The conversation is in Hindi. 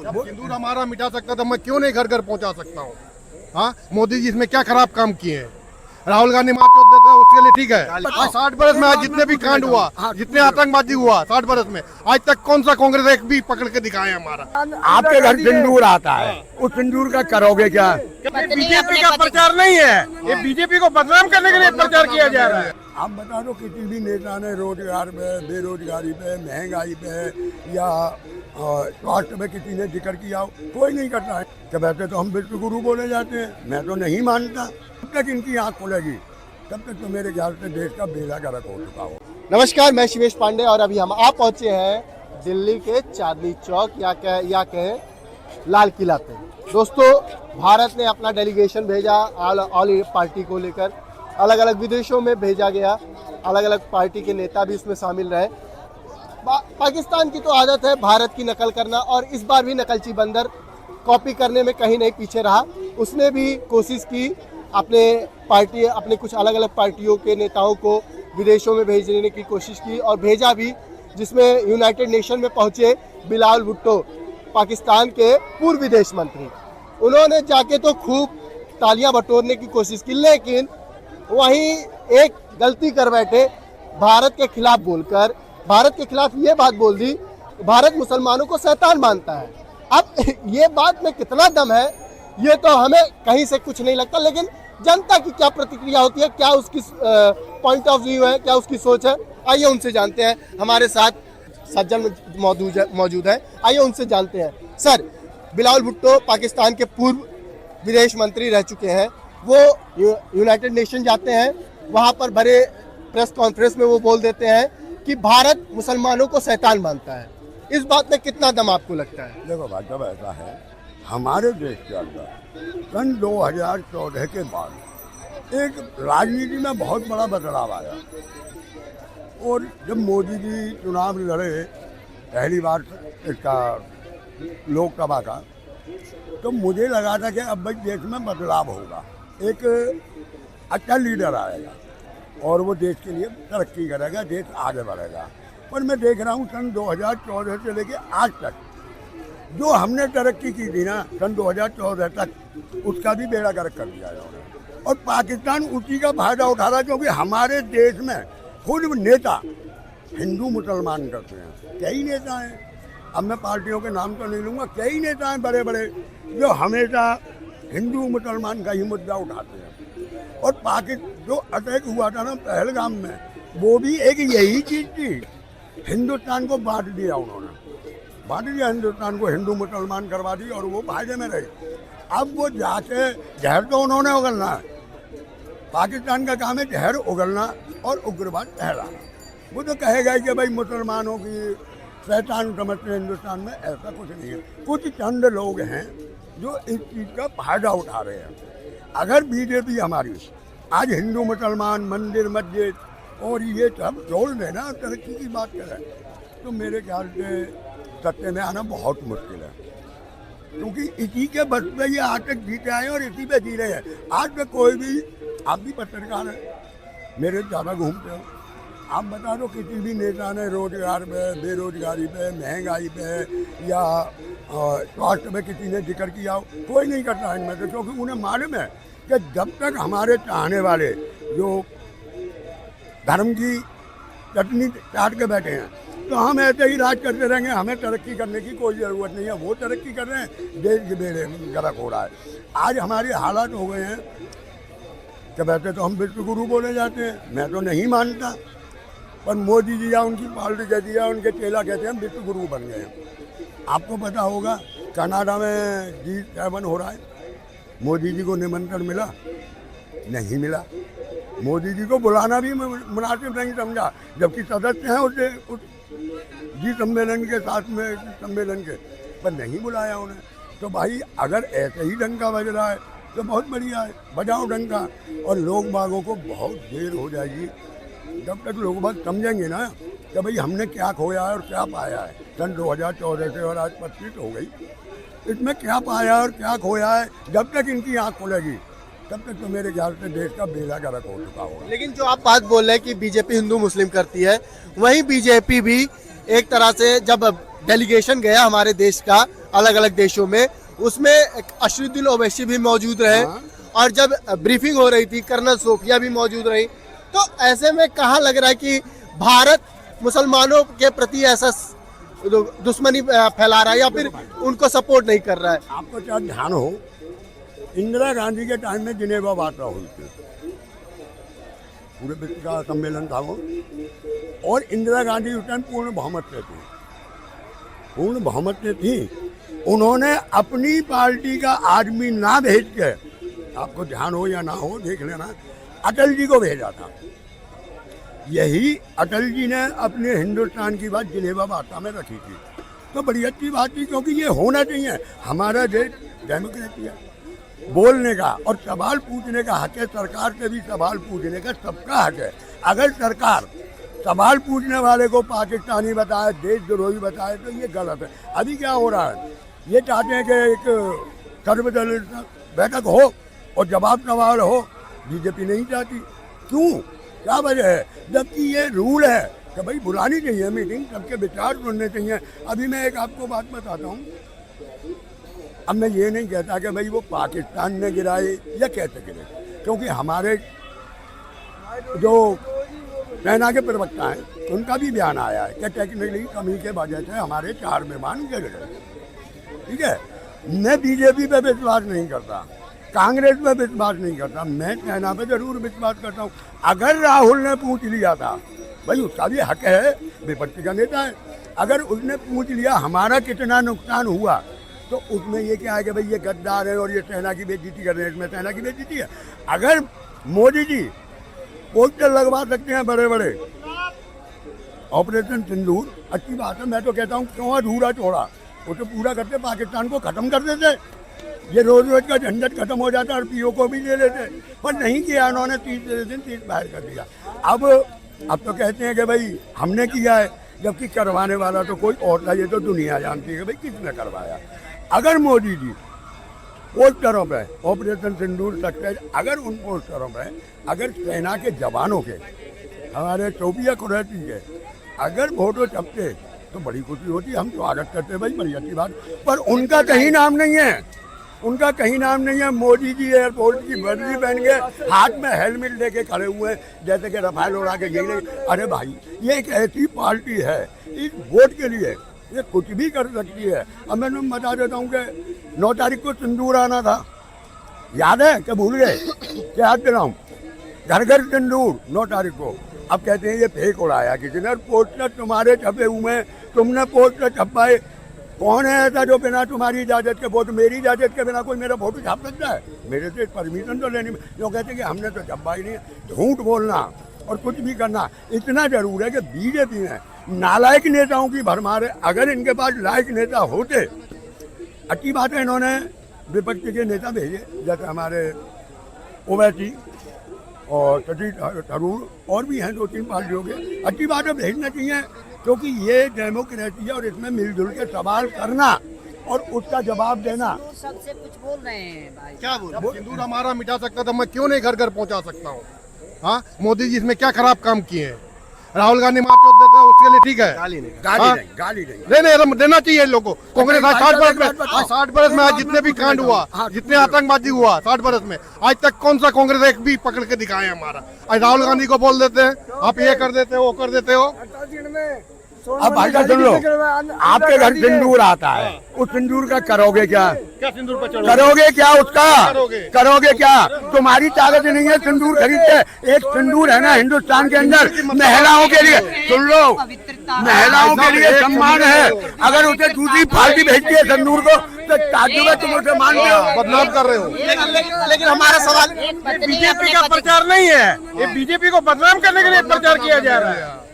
जब सिंदूर हमारा मिटा सकता था, मैं क्यों नहीं घर घर पहुंचा सकता हूँ? हाँ, मोदी जी इसमें क्या खराब काम किए हैं? राहुल गांधी मार देते हैं, उसके लिए ठीक है। आज 60 बरस में आज जितने भी कांड हुआ, जितने आतंकवादी हुआ 60 बरस में, आज तक कौन सा कांग्रेस एक भी पकड़ के दिखाया हमारा? आपके घर सिंदूर आता है, उस सिंदूर का करोगे क्या? बीजेपी का प्रचार नहीं है, ये बीजेपी को बदनाम करने के लिए प्रचार किया जा रहा है। आप बता दो किसी भी नेता ने रोजगार पे, बेरोजगारी पे, महंगाई पे या स्वास्थ्य में किसी ने जिक्र किया हो? कोई नहीं करता है। तो वैसे तो हम विश्व गुरु बोले जाते हैं, मैं तो नहीं मानता। जब तक इनकी आँख खुलेगी तब तक तो मेरे ख्याल से देश का बेड़ा गर्क हो चुका हो। नमस्कार, मैं शिवेश पांडे और अभी हम आप पहुंचे हैं दिल्ली के चांदनी चौक या कहें लाल किला पे। दोस्तों, भारत ने अपना डेलीगेशन भेजा ऑल पार्टी को लेकर, अलग अलग विदेशों में भेजा गया, अलग अलग पार्टी के नेता भी इसमें शामिल रहे। पाकिस्तान की तो आदत है भारत की नकल करना, और इस बार भी नकलची बंदर कॉपी करने में कहीं नहीं पीछे रहा। उसने भी कोशिश की अपने कुछ अलग अलग पार्टियों के नेताओं को विदेशों में भेजने की कोशिश की, और भेजा भी, जिसमें यूनाइटेड नेशन में पहुंचे बिलावल भुट्टो, पाकिस्तान के पूर्व विदेश मंत्री। उन्होंने जाके तो खूब तालियां बटोरने की कोशिश की, लेकिन वहीं एक गलती कर बैठे, भारत के खिलाफ बोलकर, भारत के खिलाफ ये बात बोल दी, भारत मुसलमानों को शैतान मानता है। अब ये बात में कितना दम है ये तो हमें कहीं से कुछ नहीं लगता, लेकिन जनता की क्या प्रतिक्रिया होती है, क्या उसकी पॉइंट ऑफ व्यू है, क्या उसकी सोच है, आइए उनसे जानते हैं। हमारे साथ सज्जन मौजूद है, आइए उनसे जानते हैं। सर, बिलावल भुट्टो पाकिस्तान के पूर्व विदेश मंत्री रह चुके हैं। वो यूनाइटेड नेशन जाते हैं, वहाँ पर बड़े प्रेस कॉन्फ्रेंस में वो बोल देते हैं कि भारत मुसलमानों को शैतान मानता है। इस बात में कितना दम आपको लगता है? देखो भाई, जब ऐसा है, हमारे देश के अंदर सन 2014 के बाद एक राजनीति में बहुत बड़ा बदलाव आया, और जब मोदी जी चुनाव लड़े पहली बार इसका लोकसभा का, तो मुझे लगा था कि अब भाई देश में बदलाव होगा, एक अच्छा लीडर आएगा और वो देश के लिए तरक्की करेगा, देश आगे बढ़ेगा। पर मैं देख रहा हूँ सन 2014 से लेके आज तक जो हमने तरक्की की थी ना सन 2014 तक, उसका भी बेड़ा गर्क कर दिया है। और पाकिस्तान उसी का फायदा उठा रहा है, क्योंकि हमारे देश में खुद नेता हिंदू मुसलमान करते हैं। कई नेता हैं, अब मैं पार्टियों के नाम तो नहीं लूँगा, कई नेता हैं बड़े बड़े जो हमेशा हिंदू मुसलमान का ही मुद्दा उठाते हैं। और पाकिस्तान जो अटैक हुआ था ना पहलगाम में, वो भी एक यही चीज़ थी, हिंदुस्तान को बांट दिया उन्होंने, बांट दिया हिंदुस्तान को, हिंदू मुसलमान करवा दी और वो फायदे में रहे। अब वो जाके जहर तो उन्होंने उगलना है, पाकिस्तान का काम है जहर उगलना और उग्रवाद फैलाना। वो तो कहेगा कि भाई मुसलमानों की शैतान समझते हैं हिंदुस्तान में, ऐसा कुछ नहीं है। कुछ चंद लोग हैं जो इस चीज़ का फायदा उठा रहे हैं। अगर बीजेपी हमारी आज हिंदू मुसलमान मंदिर मस्जिद और ये सब जोड़ देना, तरक्की की बात करें, तो मेरे ख्याल से सत्ते में आना बहुत मुश्किल है, क्योंकि इसी के बस पे ये आज तक जीते आए और इसी पे जी रहे हैं। आज तक कोई भी, आप भी पत्रकार हैं, मेरे ज़्यादा घूमते हो, आप बता दो किसी भी नेता ने रोजगार पे, बेरोजगारी पे, महंगाई पे या स्वास्थ्य में किसी ने जिक्र किया हो? कोई नहीं करता है इनमें से, क्योंकि उन्हें मालूम है कि जब तक हमारे चाहने वाले जो धर्म की चटनी चाट के बैठे हैं, तो हम ऐसे ही राज करते रहेंगे, हमें तरक्की करने की कोई ज़रूरत नहीं है। वो तरक्की कर रहे हैं, देश के बेड़े गर्क हो रहा है। आज हमारे हालात हो गए हैं कि वैसे तो हम विश्व गुरु बोले जाते हैं, मैं तो नहीं मानता, पर मोदी जी या उनकी पार्टी कहती है, उनके चेला कहते हैं हम विश्व गुरु बन गए हैं। आपको पता होगा कनाडा में G7 हो रहा है, मोदी जी को निमंत्रण मिला? नहीं मिला। मोदी जी को बुलाना भी मुनासिब नहीं समझा, जबकि सदस्य हैं उसे उस जी सम्मेलन के साथ में, सम्मेलन के, पर नहीं बुलाया उन्हें। तो भाई अगर ऐसे ही डंका बज रहा है तो बहुत बढ़िया है, बजाओ डंका। और लोग बागों को बहुत देर हो जाएगी जब तक लोग बाग समझेंगे ना कि भाई हमने क्या खोया है और क्या पाया है। सन 2014 से और आज 25 हो गई, इसमें क्या पाया और क्या खोया है, जब तक इनकी आँख खुलेगी तब तक तो मेरे ख्याल से देश का बेड़ा गर्क हो चुका होगा। लेकिन जो आप बात बोल रहे हैं कि बीजेपी हिंदू मुस्लिम करती है, वहीं बीजेपी भी एक तरह से जब डेलीगेशन गया हमारे देश का, अलग अलग देशों में, उसमें अशरुद्दीन ओवैसी भी मौजूद रहे और जब ब्रीफिंग हो रही थी कर्नल सोफिया भी मौजूद रही। तो ऐसे में कहाँ लग रहा है कि भारत मुसलमानों के प्रति ऐसा दुश्मनी फैला रहा है या फिर उनको सपोर्ट नहीं कर रहा है? आपको क्या ध्यान हो, इंदिरा गांधी के टाइम में जिनेवा वार्ता हुई थी, पूरे विश्व का सम्मेलन था वो, और इंदिरा गांधी उस टाइम पूर्ण बहुमत पे थी, पूर्ण बहुमत में थी। उन्होंने अपनी पार्टी का आदमी ना भेज के, आपको ध्यान हो या ना हो देख लेना, अटल जी को भेजा था। यही अटल जी ने अपने हिंदुस्तान की बात जिनेवा वार्ता में रखी थी। तो बड़ी अच्छी बात थी, क्योंकि ये होना चाहिए। हमारा देश डेमोक्रेसी है, बोलने का और सवाल पूछने का हक है, सरकार से भी सवाल पूछने का सबका हक है। अगर सरकार सवाल पूछने वाले को पाकिस्तानी बताए, देशद्रोही बताए, तो ये गलत है। अभी क्या हो रहा है, ये चाहते हैं कि एक सर्वदलीय बैठक हो और जवाब सवाल हो, बीजेपी नहीं चाहती। क्यों, क्या वजह है? जबकि ये रूल है कि भाई बुलानी चाहिए मीटिंग, सबके विचार सुनने चाहिए। अभी मैं एक आपको बात बताता हूँ। अब मैं ये नहीं कहता कि भाई वो पाकिस्तान ने गिराए या कैसे गिरे, क्योंकि हमारे जो सेना के प्रवक्ता हैं उनका भी बयान आया है कि टेक्निकली कमी के वजह से हमारे 4 विमान गिर गए। ठीक है, मैं बीजेपी पे विश्वास नहीं करता, कांग्रेस में विश्वास नहीं करता, मैं सेना पे जरूर विश्वास करता हूँ। अगर राहुल ने पूछ लिया था, भाई उसका भी हक है, विपक्ष का नेता है, अगर उसने पूछ लिया हमारा कितना नुकसान हुआ, तो उसमें ये क्या है कि भाई ये गद्दार है और ये सेना की बेइज्जती कर रहे हैं, इसमें सेना की बेइज्जती है। अगर मोदी जी पोस्टर लगवा सकते हैं बड़े बड़े, ऑपरेशन सिंदूर, अच्छी बात है। मैं तो कहता हूँ क्यों अधूरा छोड़ा, वो तो पूरा करते, पाकिस्तान को खत्म कर देते, ये रोज रोज का झंझट खत्म हो जाता और पीओ को भी ले लेते, पर नहीं किया उन्होंने। 30 दिन 30 बाहर कर दिया। अब तो कहते हैं कि भाई हमने किया है, जबकि करवाने वाला तो कोई और था। ये तो दुनिया जानती है कि भाई किसने करवाया। अगर मोदी जी पोस्टरों पे ऑपरेशन सिंदूर सक्सेस, अगर उन पोस्टरों पे अगर सेना के जवानों के, हमारे चौपिया कुरैशी के अगर फोटो छपते तो बड़ी खुशी होती, हम स्वागत करते, भाई बड़ी अच्छी बात। पर उनका कहीं नाम नहीं है, उनका कहीं नाम नहीं है। मोदी जी एयरपोर्ट की वर्दी पहन के हाथ में हेलमेट लेके खड़े हुए हैं, जैसे कि रफाल उड़ा के यही। अरे भाई, ये एक ऐसी पार्टी है, इस वोट के लिए ये कुछ भी कर सकती है। अब मैं तुम्हें बता देता हूँ कि 9 तारीख को सिंदूर आना था, याद है कि भूल गए? क्या याद दिलाऊं? घर घर सिंदूर 9 तारीख को। अब कहते हैं ये फेक उड़ाया किसी ने, पोस्टर तुम्हारे छपे हुए हैं, तुमने पोस्टर छपाए। कौन है ऐसा जो बिना तुम्हारी इजाजत के, वोट मेरी इजाजत के बिना कोई मेरा फोटो छाप सकता है? मेरे से परमिशन तो लेनी। जो कहते हैं कि हमने तो छपा ही नहीं। झूठ बोलना और कुछ भी करना इतना जरूर है कि बीजेपी में नालायक नेताओं की भरमार है। अगर इनके पास लायक नेता होते, अच्छी बात है, इन्होंने विपक्ष के नेता भेजे, जैसे हमारे ओवैसी और शशि थरूर और भी हैं 2-3 पार्टियों के। अच्छी बात है, भेजना चाहिए, क्योंकि ये डेमोक्रेसी है और इसमें मिलजुल के सवाल करना और उसका जवाब देना। सबसे कुछ बोल रहे हैं भाई, क्या बोल रहे हैं? सिंदूर हमारा मिटा सकता था, मैं क्यों नहीं घर घर पहुंचा सकता हूँ? हाँ, मोदी जी इसमें क्या खराब काम किए हैं? राहुल गांधी माचोत देते हैं, उसके लिए ठीक है, गाली नहीं। गाली नहीं नहीं देना चाहिए इन लोगों को। कांग्रेस आज 60 बरस में आज जितने भी कांड हुआ, जितने आतंकवादी हुआ 60 बरस में, आज तक कौन सा कांग्रेस एक भी पकड़ के दिखाए हमारा? आज राहुल गांधी को बोल देते हैं, आप ये कर देते हो, वो कर देते हो। अब भाई का सुन लो, आपके घर सिंदूर आता है, उस सिंदूर का करोगे क्या? क्या सिंदूर पर चढ़ोगे? करोगे क्या उसका? करोगे क्या? तुम्हारी ताकत नहीं है सिंदूर खरीदते। एक सिंदूर है ना हिंदुस्तान के अंदर महिलाओं के लिए, सुन लो, महिलाओं के लिए सम्मान है। अगर उसे दूसरी पार्टी भेजती है सिंदूर को तो ताजुब है, तुम उसे मानते हो, बदनाम कर रहे हो। लेकिन हमारा सवाल, एक पत्नी बीजेपी अपने का पति- प्रचार नहीं है, ये बीजेपी को बदनाम करने के लिए प्रचार किया जा रहा है।